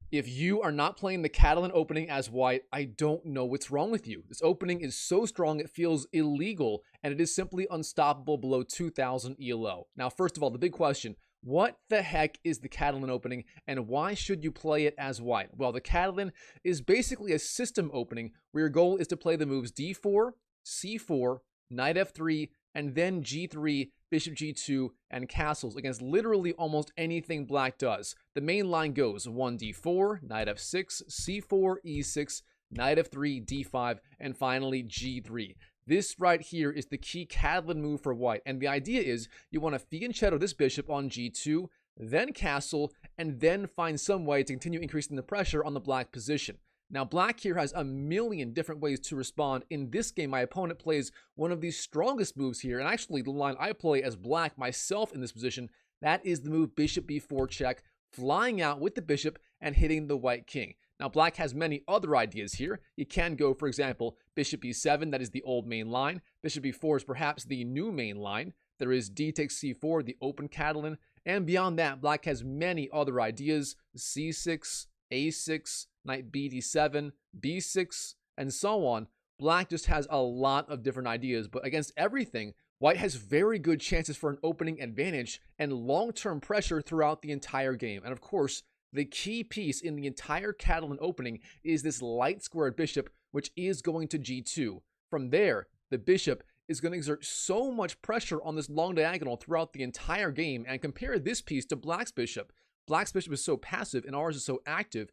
If you are not playing the Catalan Opening as white, I don't know what's wrong with you. This opening is so strong it feels illegal, and it is simply unstoppable below 2000 ELO. Now, first of all, the big question, what the heck is the Catalan Opening, and why should you play it as white? Well, the Catalan is basically a system opening where your goal is to play the moves d4, c4, knight f3, and then g3, bishop g2, and castles against literally almost anything black does. The main line goes 1 d4, knight f6, c4, e6, knight f3, d5, and finally g3. This right here is the key Catalan move for white, and the idea is you want to fianchetto this bishop on g2, then castle, and then find some way to continue increasing the pressure on the black position. Now, black here has a million different ways to respond. In this game, my opponent plays one of the strongest moves here, and actually the line I play as black myself in this position, that is the move bishop b4 check, flying out with the bishop and hitting the white king. Now, black has many other ideas here. You can go, for example, bishop b7, that is the old main line. Bishop b4 is perhaps the new main line. There is d takes c4, the open Catalan. And beyond that, black has many other ideas, c6, a6, knight b d7, b6, and so on. Black just has a lot of different ideas, but against everything, white has very good chances for an opening advantage and long-term pressure throughout the entire game. And of course, the key piece in the entire Catalan Opening is this light squared bishop, which is going to g2. From there, the bishop is going to exert so much pressure on this long diagonal throughout the entire game. And compare this piece to black's bishop. Black's bishop is so passive and ours is so active.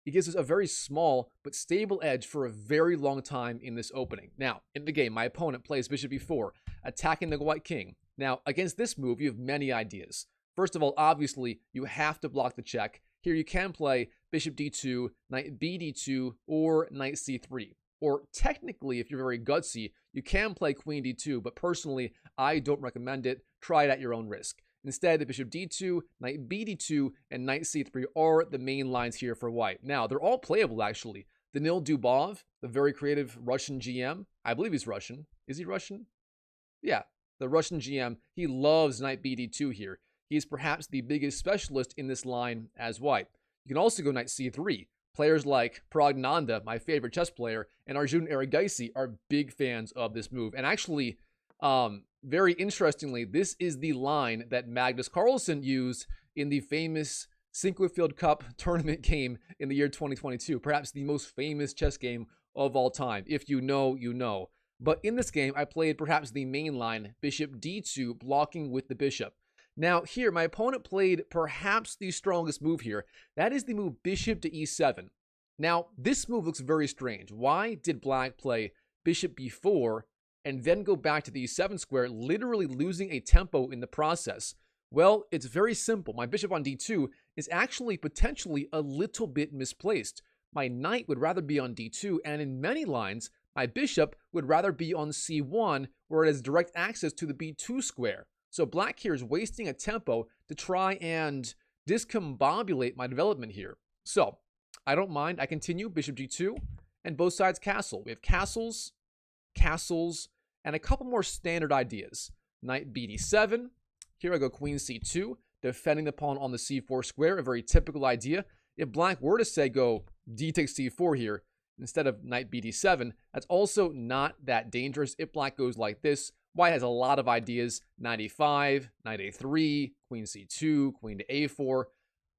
It gives us a very small but stable edge for a very long time in this opening. Now, in the game, my opponent plays bishop b4, attacking the white king. Now, against this move, you have many ideas. First of all, obviously, you have to block the check. Here you can play bishop d2, knight b d2, or knight c3. Or technically, if you're very gutsy, you can play queen d2, but personally, I don't recommend it. Try it at your own risk. Instead, bishop d2, knight b d2, and knight c3 are the main lines here for white. Now, they're all playable, actually. Danil Dubov, the very creative Russian GM, I believe he's Russian. Is he Russian? Yeah, the Russian GM, he loves knight b d2 here. He is perhaps the biggest specialist in this line as white. You can also go knight c3. Players like Pragnanda, my favorite chess player, and Arjun Erigaisi are big fans of this move. And actually, very interestingly, this is the line that Magnus Carlsen used in the famous Sinquefield Cup tournament game in the year 2022. Perhaps the most famous chess game of all time. If you know, you know. But in this game, I played perhaps the main line, bishop d2, blocking with the bishop. Now here, my opponent played perhaps the strongest move here. That is the move bishop to e7. Now, this move looks very strange. Why did black play bishop b4 and then go back to the e7 square, literally losing a tempo in the process? Well, it's very simple. My bishop on d2 is actually potentially a little bit misplaced. My knight would rather be on d2, and in many lines, my bishop would rather be on c1, where it has direct access to the b2 square. So black here is wasting a tempo to try and discombobulate my development here. So I don't mind. I continue bishop g2 and both sides castle. We have castles, castles, and a couple more standard ideas. Knight b d7. Here I go queen c2, defending the pawn on the c4 square, a very typical idea. If black were to say go d takes c4 here instead of knight b d7, that's also not that dangerous. If black goes like this, white has a lot of ideas. Knight e5, knight a3, queen c2, queen to a4.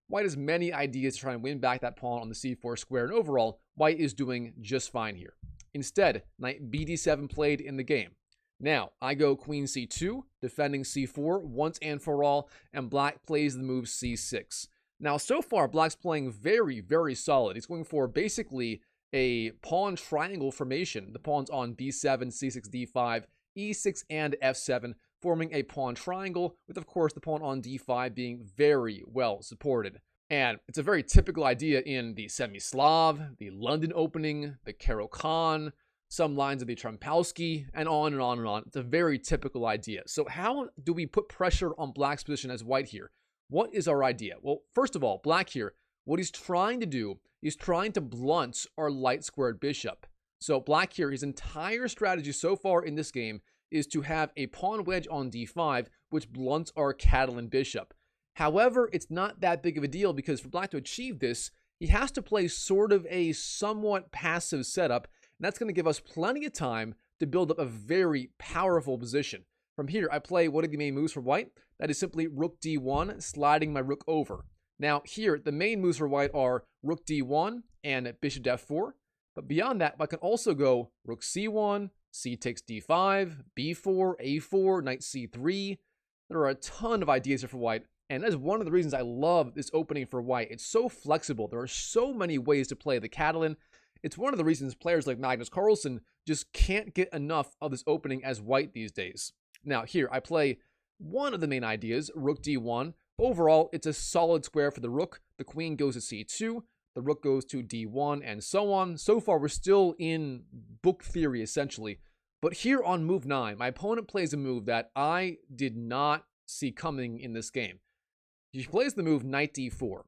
White has many ideas to try and win back that pawn on the c4 square, and overall, white is doing just fine here. Instead, knight b d7 played in the game. Now, I go queen c2, defending c4 once and for all, and black plays the move c6. Now, so far, black's playing very, very solid. He's going for basically a pawn triangle formation. The pawns on b7, c6, d5, e6, and f7, forming a pawn triangle, with, of course, the pawn on d5 being very well supported. And it's a very typical idea in the Semi-Slav, the London Opening, the Caro-Kann, some lines of the Trampowski, and on and on and on. It's a very typical idea. So how do we put pressure on black's position as white here? What is our idea? Well, first of all, black here, what he's trying to do is trying to blunt our light squared bishop. So black here, his entire strategy so far in this game is to have a pawn wedge on d5, which blunts our Catalan bishop. However, it's not that big of a deal because for black to achieve this, he has to play sort of a somewhat passive setup, and that's going to give us plenty of time to build up a very powerful position. From here, I play one of the main moves for white. That is simply rook d1, sliding my rook over. Now here, the main moves for white are rook d1 and bishop to f4. But beyond that, I can also go rook c1, c takes d5, b4, a4, knight c3. There are a ton of ideas here for white, and that's one of the reasons I love this opening for white. It's so flexible. There are so many ways to play the Catalan. It's one of the reasons players like Magnus Carlsen just can't get enough of this opening as white these days. Now here, I play one of the main ideas, rook d1. Overall, it's a solid square for the rook. The queen goes to c2. The rook goes to d1 and so on. So far, we're still in book theory, essentially. But here on move 9, my opponent plays a move that I did not see coming in this game. He plays the move knight d4.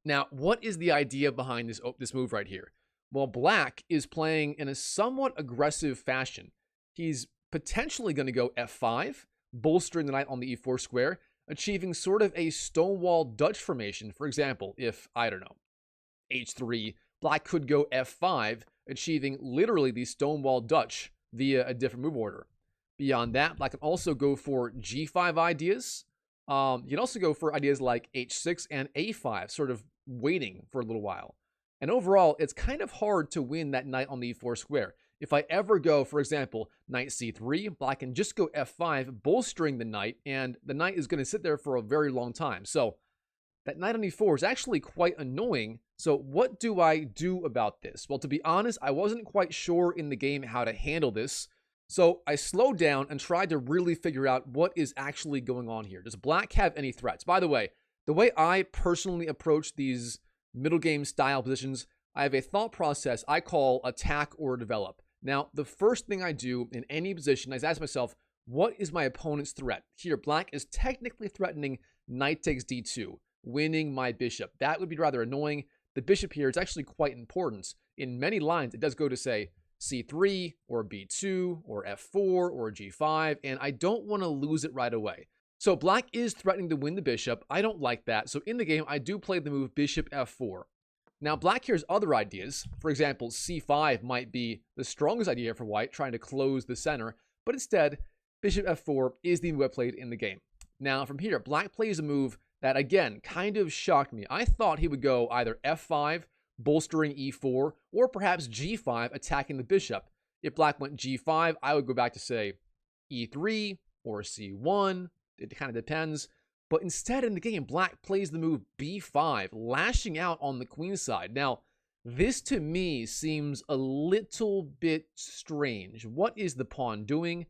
Now, what is the idea behind this move right here? Well, black is playing in a somewhat aggressive fashion. He's potentially going to go f5, bolstering the knight on the e4 square, achieving sort of a stonewall Dutch formation. For example, if, I don't know, h3, black could go f5, achieving literally the stonewall Dutch via a different move order. Beyond that, black can also go for g5 ideas. You can also go for ideas like h6 and a5, sort of waiting for a little while. And overall, it's kind of hard to win that knight on the e4 square. If I ever go, for example, knight c3, black can just go f5, bolstering the knight, and the knight is going to sit there for a very long time. So that knight on e4 is actually quite annoying. So what do I do about this? Well, to be honest, I wasn't quite sure in the game how to handle this. So I slowed down and tried to really figure out what is actually going on here. Does black have any threats? By the way I personally approach these middle game style positions, I have a thought process I call attack or develop. Now, the first thing I do in any position is ask myself, what is my opponent's threat? Here, black is technically threatening knight takes d2, winning my bishop. That would be rather annoying. The bishop here is actually quite important. In many lines, it does go to, say, c3 or b2 or f4 or g5, and I don't want to lose it right away. So black is threatening to win the bishop. I don't like that. So in the game, I do play the move bishop f4. Now, black here has other ideas. For example, c5 might be the strongest idea for white, trying to close the center. But instead, bishop f4 is the move I played in the game. Now, from here, black plays a move that, again, kind of shocked me. I thought he would go either f5, bolstering e4, or perhaps g5, attacking the bishop. If black went g5, I would go back to, say, e3 or c1. It kind of depends. But instead, in the game, black plays the move b5, lashing out on the queenside. Now, this to me seems a little bit strange. What is the pawn doing?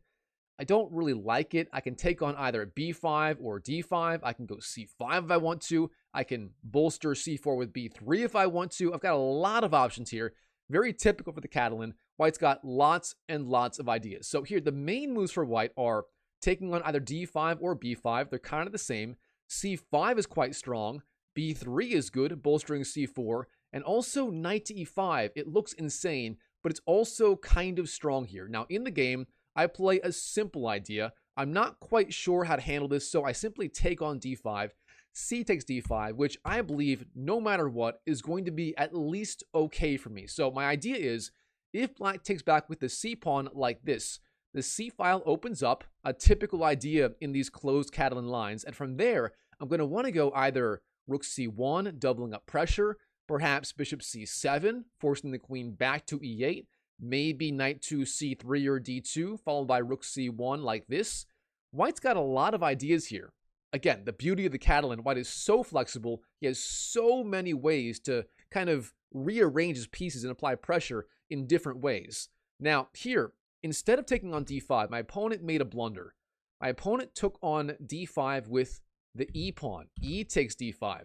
I don't really like it. I can take on either b5 or d5. I can go c5 if I want to. I can bolster c4 with b3 if I want to. I've got a lot of options here. Very typical for the Catalan. White's got lots and lots of ideas. So here, the main moves for white are taking on either d5 or b5. They're kind of the same. c5 is quite strong. b3 is good, bolstering c4. And also knight to e5. It looks insane, but it's also kind of strong here. Now, in the game, I play a simple idea. I'm not quite sure how to handle this, so I simply take on d5. C takes d5, which I believe, no matter what, is going to be at least okay for me. So my idea is, if black takes back with the c pawn like this, the c file opens up, a typical idea in these closed Catalan lines, and from there, I'm going to want to go either rook c1, doubling up pressure, perhaps bishop c7, forcing the queen back to e8, maybe knight to c3 or d2, followed by rook c1 like this. White's got a lot of ideas here. Again, the beauty of the Catalan, white is so flexible, he has so many ways to kind of rearrange his pieces and apply pressure in different ways. Now, here, instead of taking on d5, my opponent made a blunder. My opponent took on d5 with the e pawn. E takes d5.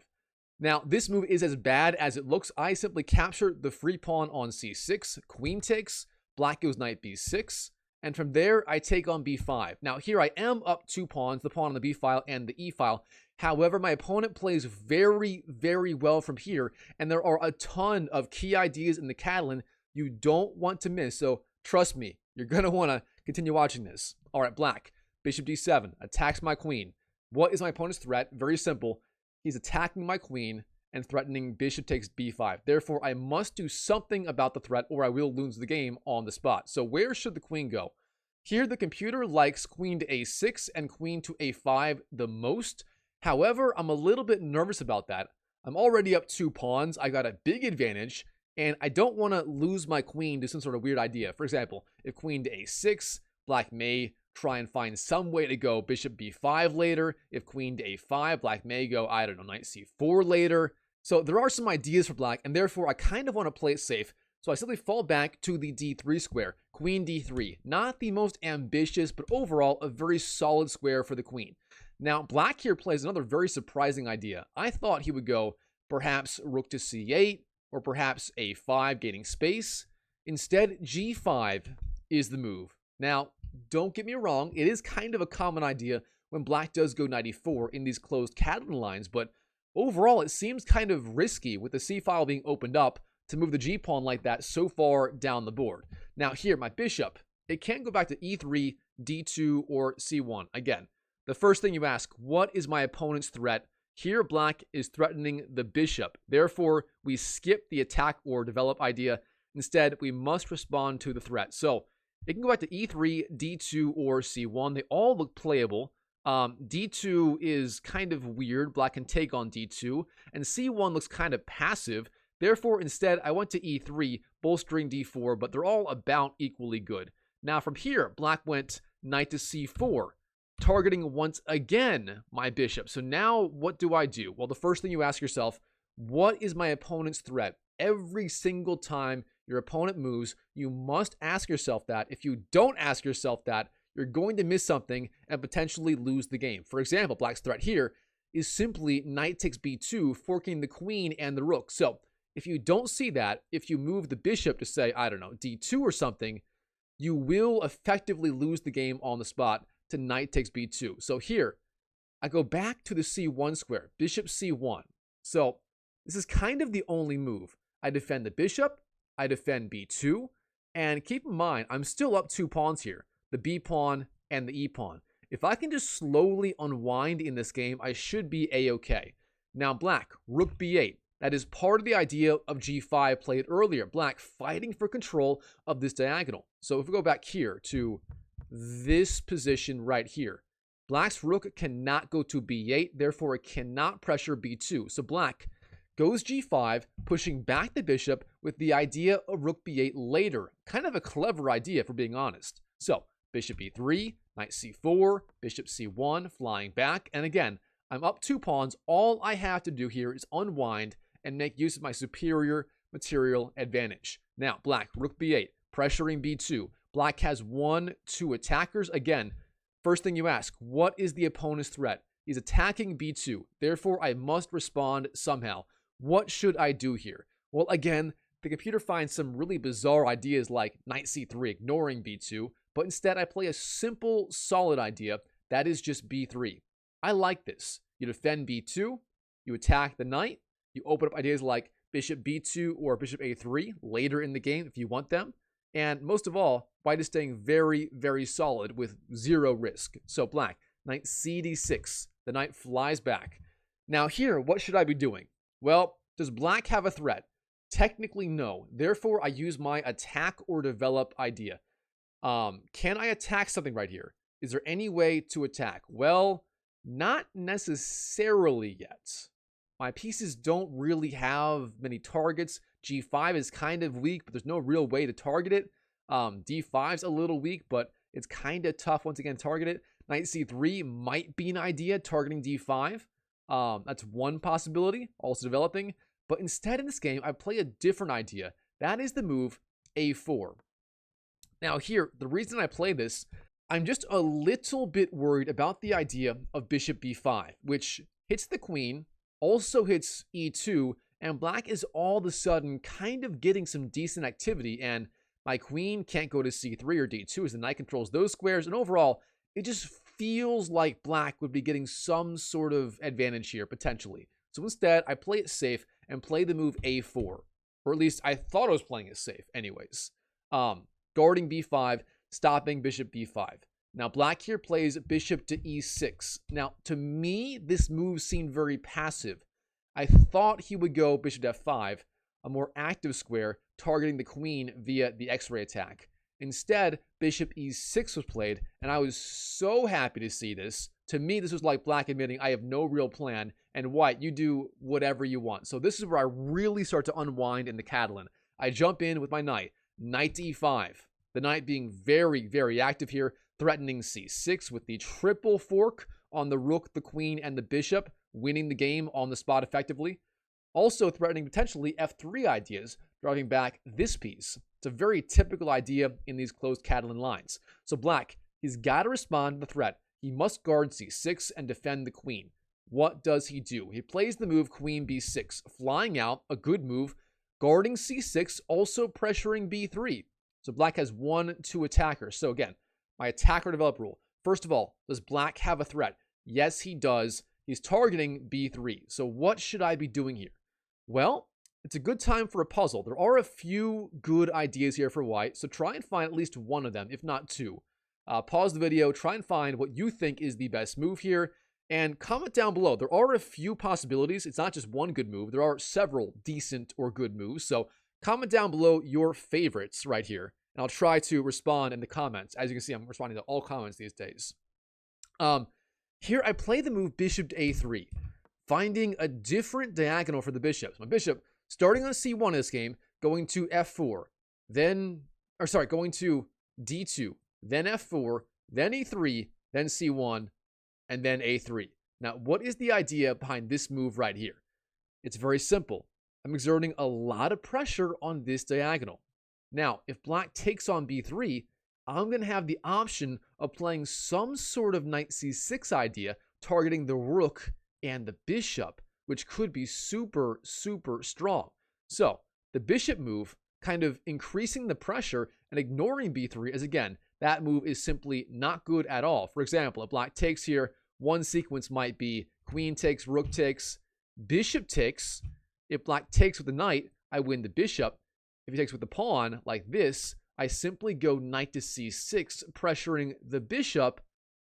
Now, this move is as bad as it looks. I simply capture the free pawn on c6, queen takes, black goes knight b6, and from there, I take on b5. Now, here I am up 2 pawns, the pawn on the b file and the e file. However, my opponent plays very, very well from here, and there are a ton of key ideas in the Catalan you don't want to miss, so trust me, you're going to want to continue watching this. All right, black, bishop d7, attacks my queen. What is my opponent's threat? Very simple. He's attacking my queen, and threatening bishop takes b5. Therefore, I must do something about the threat or I will lose the game on the spot. So where should the queen go? Here, the computer likes queen to a6 and queen to a5 the most. However, I'm a little bit nervous about that. I'm already up 2 pawns. I got a big advantage, and I don't want to lose my queen to some sort of weird idea. For example, if queen to a6, black may try and find some way to go bishop b5 later. If queen to a5, black may go, I don't know, knight c4 later. So there are some ideas for black, and therefore I kind of want to play it safe. So I simply fall back to the d3 square, queen d3. Not the most ambitious, but overall a very solid square for the queen. Now, black here plays another very surprising idea. I thought he would go perhaps rook to c8 or perhaps a5, gaining space. Instead, g5 is the move. Now, don't get me wrong, it is kind of a common idea when black does go knight e4 in these closed Catalan lines, but overall it seems kind of risky with the c-file being opened up to move the g-pawn like that so far down the board. Now here, my bishop, it can go back to e3, d2, or c1. Again, the first thing you ask, what is my opponent's threat? Here, black is threatening the bishop. Therefore, we skip the attack or develop idea. Instead, we must respond to the threat. So it can go back to e3, d2, or c1. They all look playable. D2 is kind of weird. Black can take on d2. And c1 looks kind of passive. Therefore, instead, I went to e3, bolstering d4, but they're all about equally good. Now, from here, black went knight to c4, targeting once again my bishop. So now, what do I do? Well, the first thing you ask yourself, what is my opponent's threat? Every single time your opponent moves, you must ask yourself that. If you don't ask yourself that, you're going to miss something and potentially lose the game. For example, black's threat here is simply knight takes b2, forking the queen and the rook. So if you don't see that, if you move the bishop to say, I don't know, d2 or something, you will effectively lose the game on the spot to knight takes b2. So here, I go back to the c1 square, bishop c1. So this is kind of the only move. I defend the bishop, I defend b2, and keep in mind, I'm still up 2 pawns here, the b pawn and the e pawn. If I can just slowly unwind in this game, I should be a-okay. Now black, rook b8. That is part of the idea of g5 played earlier. Black fighting for control of this diagonal. So if we go back here to this position right here, black's rook cannot go to b8, therefore it cannot pressure b2. So black goes g5, pushing back the bishop with the idea of rook b8 later. Kind of a clever idea, if we're being honest. So bishop e3, knight c4, bishop c1, flying back. And again, I'm up 2 pawns. All I have to do here is unwind and make use of my superior material advantage. Now, black, rook b8, pressuring b2. Black has 1-2 attackers. Again, first thing you ask, what is the opponent's threat? He's attacking b2. Therefore, I must respond somehow. What should I do here? Well, again, the computer finds some really bizarre ideas like knight c3, ignoring b2, but instead I play a simple, solid idea that is just b3. I like this. You defend b2, you attack the knight, you open up ideas like bishop b2 or bishop a3 later in the game if you want them, and most of all, white is staying very, very solid with 0 risk. So black, knight cd6, the knight flies back. Now here, what should I be doing? Well, does black have a threat? Technically, no. Therefore, I use my attack or develop idea. Can I attack something right here? Is there any way to attack? Well, not necessarily yet. My pieces don't really have many targets. g5 is kind of weak, but there's no real way to target it. d5's a little weak, but it's kind of tough once again to target it. Knight c3 might be an idea, targeting d5. That's one possibility, also developing. But instead in this game, I play a different idea. That is the move a4. Now here, the reason I play this, I'm just a little bit worried about the idea of bishop b5, which hits the queen, also hits e2, and black is all of a sudden kind of getting some decent activity, and my queen can't go to c3 or d2 as the knight controls those squares, and overall, it just feels like black would be getting some sort of advantage here, potentially. So instead, I play it safe and play the move a4, or at least I thought I was playing it safe anyways. Guarding b5, stopping bishop b5. Now, black here plays bishop to e6. Now, to me, this move seemed very passive. I thought he would go bishop to f5, a more active square targeting the queen via the x-ray attack. Instead, bishop e6 was played, and I was so happy to see this. To me, this was like black admitting I have no real plan, and white, you do whatever you want. So this is where I really start to unwind in the Catalan. I jump in with my knight to e5. The knight being very, very active here, threatening c6 with the triple fork on the rook, the queen, and the bishop, winning the game on the spot effectively. Also threatening potentially f3 ideas, driving back this piece. It's a very typical idea in these closed Catalan lines. So black, he's got to respond to the threat. He must guard c6 and defend the queen. What does he do? He plays the move queen b6, flying out, a good move, guarding c6, also pressuring b3. So black has 1-2 attackers. So again, my attacker develop rule. First of all, does black have a threat? Yes, he does. He's targeting b3. So what should I be doing here? Well, it's a good time for a puzzle. There are a few good ideas here for white, so try and find at least one of them, if not two. Pause the video, try and find what you think is the best move here, and comment down below. There are a few possibilities. It's not just one good move. There are several decent or good moves, so comment down below your favorites right here, and I'll try to respond in the comments. As you can see, I'm responding to all comments these days. Here I play the move bishop to a3, finding a different diagonal for the bishops. My bishop, starting on c1 in this game, going to f4, going to d2, then f4, then e3, then c1, and then a3. Now, what is the idea behind this move right here? It's very simple. I'm exerting a lot of pressure on this diagonal. Now, if black takes on b3, I'm going to have the option of playing some sort of knight c6 idea, targeting the rook and the bishop, which could be super, super strong. So the bishop move, kind of increasing the pressure and ignoring b3, as again, that move is simply not good at all. For example, if black takes here, one sequence might be queen takes, rook takes, bishop takes. If black takes with the knight, I win the bishop. If he takes with the pawn, like this, I simply go knight to c6, pressuring the bishop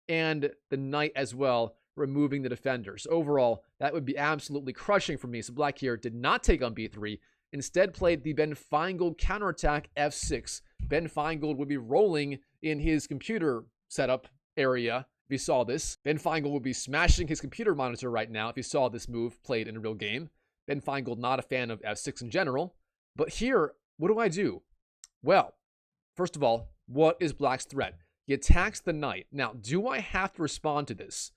and the knight as well, removing the defenders. Overall, that would be absolutely crushing for me. So black here did not take on b3, instead played the Ben Feingold counterattack f6. Ben Feingold would be rolling in his computer setup area if he saw this. Ben Feingold would be smashing his computer monitor right now if he saw this move played in a real game. Ben Feingold not a fan of f6 in general. But here, what do? Well, first of all, what is black's threat? He attacks the knight. Now, do I have to respond to this?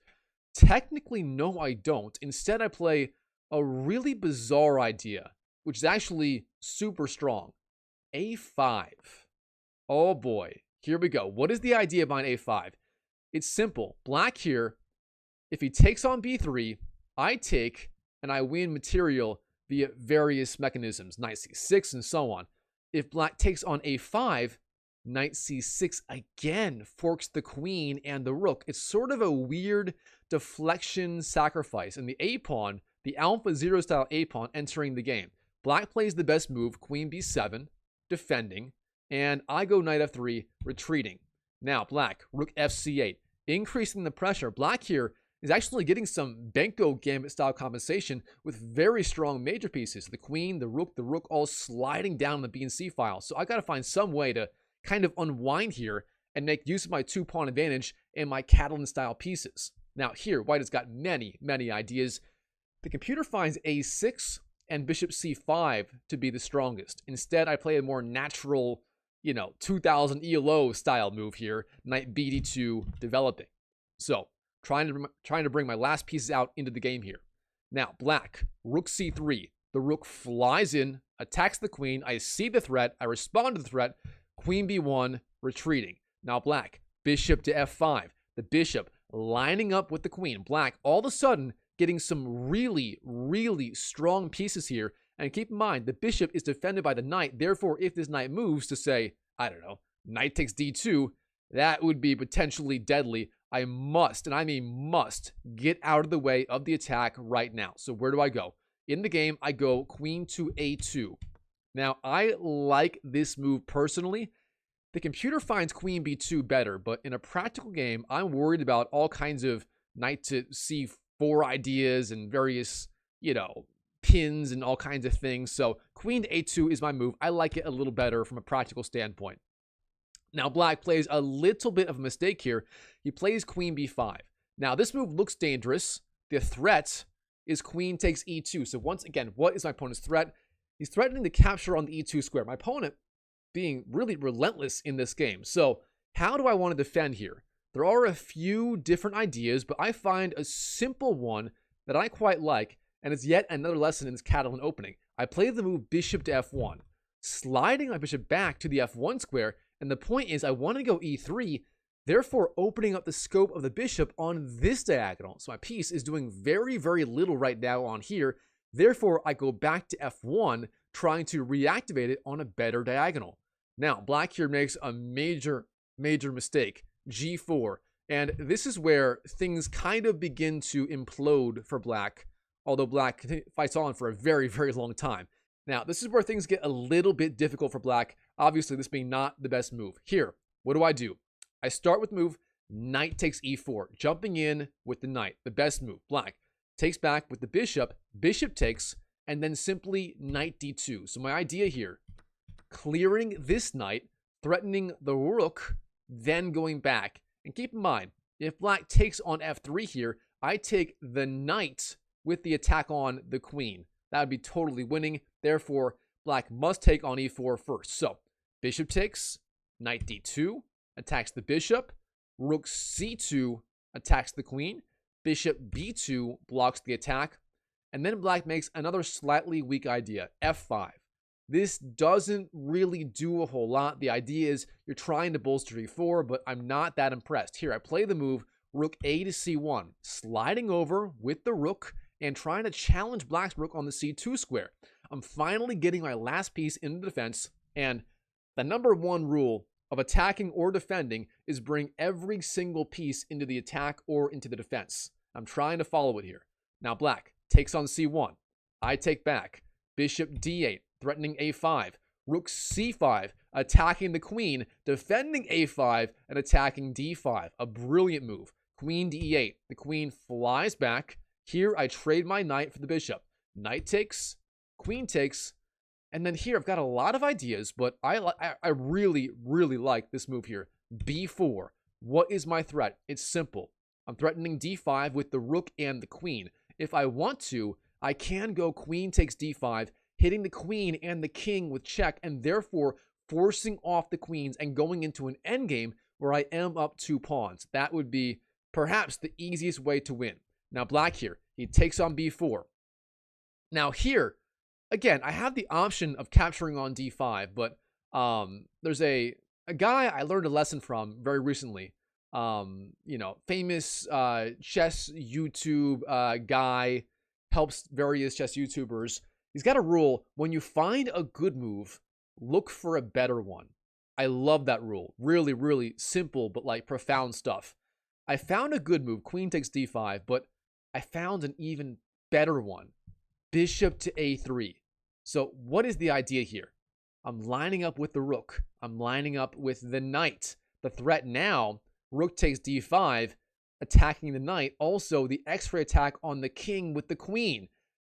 Technically, no, I don't. Instead, I play a really bizarre idea, which is actually super strong. a5. Oh boy, here we go. What is the idea behind a5? It's simple. Black here, if he takes on b3, I take, and I win material via various mechanisms, knight c6 and so on. If black takes on a5, knight c6 again forks the queen and the rook. It's sort of a weird deflection sacrifice. And the a-pawn, the alpha zero style a-pawn entering the game. Black plays the best move, queen b7, defending, and I go knight f3, retreating. Now, black, rook fc8, increasing the pressure. Black here is actually getting some Benko gambit style compensation with very strong major pieces. The queen, the rook all sliding down the B and C file. So I got to find some way to kind of unwind here and make use of my two-pawn advantage and my Catalan style pieces. Now here, white has got many, many ideas. The computer finds a6 and bishop c5 to be the strongest. Instead, I play a more natural, 2000 ELO style move here, knight bd2 developing. So trying to bring my last pieces out into the game here. Now, black, rook c3. The rook flies in, attacks the queen. I see the threat. I respond to the threat. Queen b1, retreating. Now, black, bishop to f5. The bishop lining up with the queen. Black, all of a sudden, getting some really, really strong pieces here. And keep in mind, the bishop is defended by the knight. Therefore, if this knight moves to say, I don't know, knight takes d2, that would be potentially deadly. I must, and I mean must, get out of the way of the attack right now. So where do I go? In the game, I go queen to a2. Now, I like this move personally. The computer finds queen b2 better, but in a practical game, I'm worried about all kinds of knight to c4 ideas and various, pins and all kinds of things. So queen to a2 is my move. I like it a little better from a practical standpoint. Now black plays a little bit of a mistake here. He plays queen b5. Now this move looks dangerous. The threat is queen takes e2. So once again, what is my opponent's threat? He's threatening to capture on the e2 square. My opponent being really relentless in this game. So how do I want to defend here? There are a few different ideas, but I find a simple one that I quite like, and it's yet another lesson in this Catalan opening. I play the move bishop to f1, sliding my bishop back to the f1 square, and the point is I want to go e3, therefore opening up the scope of the bishop on this diagonal. So my piece is doing very, very little right now on here. Therefore, I go back to f1, trying to reactivate it on a better diagonal. Now, black here makes a major mistake, g4. And this is where things kind of begin to implode for black, although black fights on for a very, very long time. Now, this is where things get a little bit difficult for black. Obviously, this being not the best move. Here, what do? I start with move knight takes e4, jumping in with the knight, the best move. Black takes back with the bishop, bishop takes, and then simply knight d2. So my idea here, clearing this knight, threatening the rook, then going back. And keep in mind, if black takes on f3 here, I take the knight with the attack on the queen. That would be totally winning. Therefore, black must take on e4 first. So, bishop takes, knight d2, attacks the bishop, rook c2, attacks the queen, bishop b2 blocks the attack, and then black makes another slightly weak idea, f5. This doesn't really do a whole lot. The idea is you're trying to bolster e4, but I'm not that impressed. Here, I play the move rook a to c1, sliding over with the rook and trying to challenge black's rook on the c2 square. I'm finally getting my last piece into defense, and the number one rule of attacking or defending is bring every single piece into the attack or into the defense. I'm trying to follow it here. Now black takes on c1. I take back. Bishop d8, threatening a5. Rook c5, attacking the queen, defending a5, and attacking d5. A brilliant move. Queen d8. The queen flies back. Here I trade my knight for the bishop. Knight takes, queen takes, and then here I've got a lot of ideas, but I really like this move here. b4. What is my threat? It's simple. I'm threatening d5 with the rook and the queen. If I want to, I can go queen takes d5, hitting the queen and the king with check, and therefore forcing off the queens and going into an endgame where I am up 2 pawns. That would be perhaps the easiest way to win. Now black here, he takes on b4. Now here, again, I have the option of capturing on d5, but there's a guy I learned a lesson from very recently. Famous chess YouTube guy, helps various chess YouTubers. He's got a rule: when you find a good move, look for a better one. I love that rule. Really simple, but like profound stuff. I found a good move, queen takes d5, but I found an even better one, bishop to a3. So what is the idea here? I'm lining up with the rook. I'm lining up with the knight. The threat now, rook takes d5, attacking the knight. Also, the x-ray attack on the king with the queen.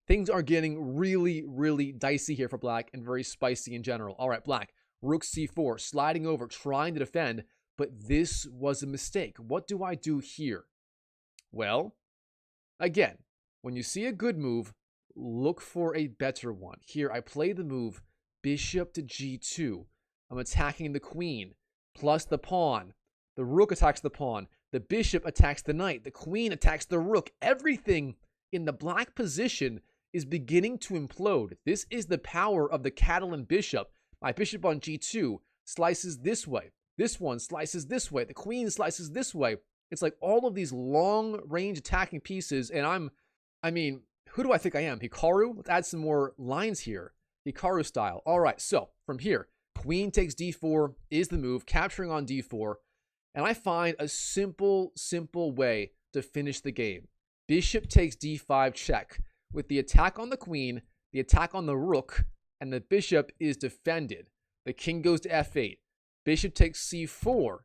Things are getting really dicey here for black and very spicy in general. All right, black, rook c4, sliding over, trying to defend, but this was a mistake. What do I do here? Well, again, when you see a good move, look for a better one. Here, I play the move bishop to g2. I'm attacking the queen, plus the pawn. The rook attacks the pawn. The bishop attacks the knight. The queen attacks the rook. Everything in the black position is beginning to implode. This is the power of the Catalan bishop. My bishop on g2 slices this way. This one slices this way. The queen slices this way. It's like all of these long-range attacking pieces, and I mean, who do I think I am? Hikaru? Let's add some more lines here. Hikaru style. All right, so from here, queen takes d4 is the move, capturing on d4, and I find a simple way to finish the game. Bishop takes d5 check, with the attack on the queen, the attack on the rook, and the bishop is defended. The king goes to f8. Bishop takes c4,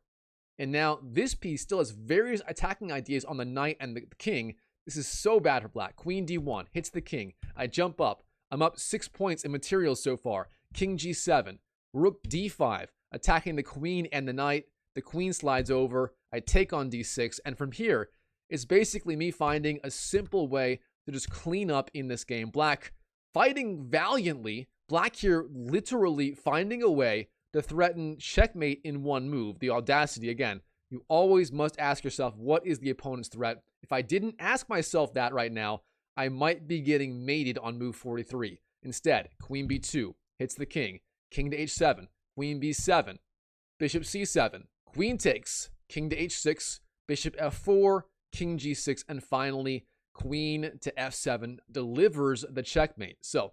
and now this piece still has various attacking ideas on the knight and the king. This is so bad for black. Queen d1 hits the king. I jump up. I'm up 6 points in materials so far. King g7. Rook d5. Attacking the queen and the knight. The queen slides over. I take on d6. And from here, it's basically me finding a simple way to just clean up in this game. Black fighting valiantly. Black here literally finding a way to threaten checkmate in one move. The audacity, again, you always must ask yourself, what is the opponent's threat? If I didn't ask myself that right now, I might be getting mated on move 43. Instead, queen b2 hits the king. King to h7. Queen b7. Bishop c7. Queen takes. King to h6. Bishop f4. King g6. And finally, queen to f7 delivers the checkmate. So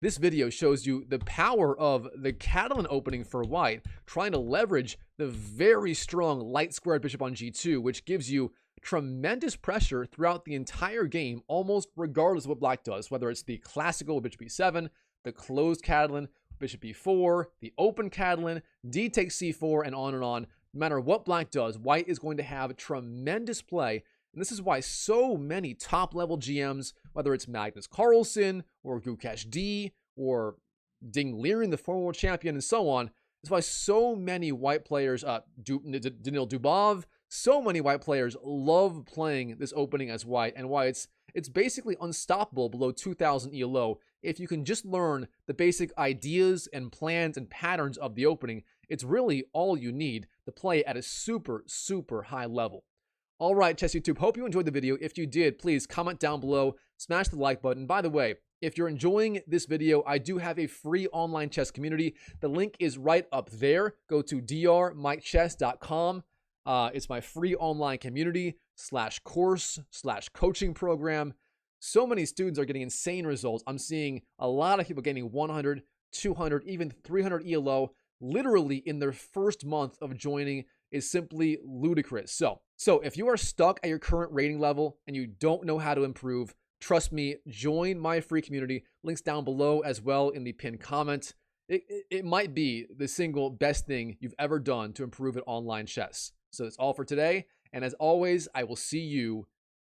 this video shows you the power of the Catalan opening for white, trying to leverage the very strong light squared bishop on g2, which gives you tremendous pressure throughout the entire game, almost regardless of what black does, whether it's the classical bishop b7, the closed Catalan, bishop b4, the open Catalan, d takes c4, and on and on. No matter what black does, white is going to have tremendous play. And this is why so many top-level GMs, whether it's Magnus Carlsen or Gukesh D or Ding Liren, the former world champion, and so on, that's why so many white players, Danil Dubov, so many white players love playing this opening as white, and why it's basically unstoppable below 2,000 ELO. If you can just learn the basic ideas and plans and patterns of the opening, it's really all you need to play at a super, super high level. All right, Chess YouTube, hope you enjoyed the video. If you did, please comment down below, smash the like button. By the way, if you're enjoying this video, I do have a free online chess community. The link is right up there. Go to drmikechess.com. It's my free online community /course/coaching program. So many students are getting insane results. I'm seeing a lot of people getting 100, 200, even 300 ELO literally in their first month of joining. Is simply ludicrous. So if you are stuck at your current rating level and you don't know how to improve, trust me, join my free community. Links down below as well in the pinned comment. It might be the single best thing you've ever done to improve at online chess. So that's all for today. And as always, I will see you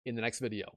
in the next video.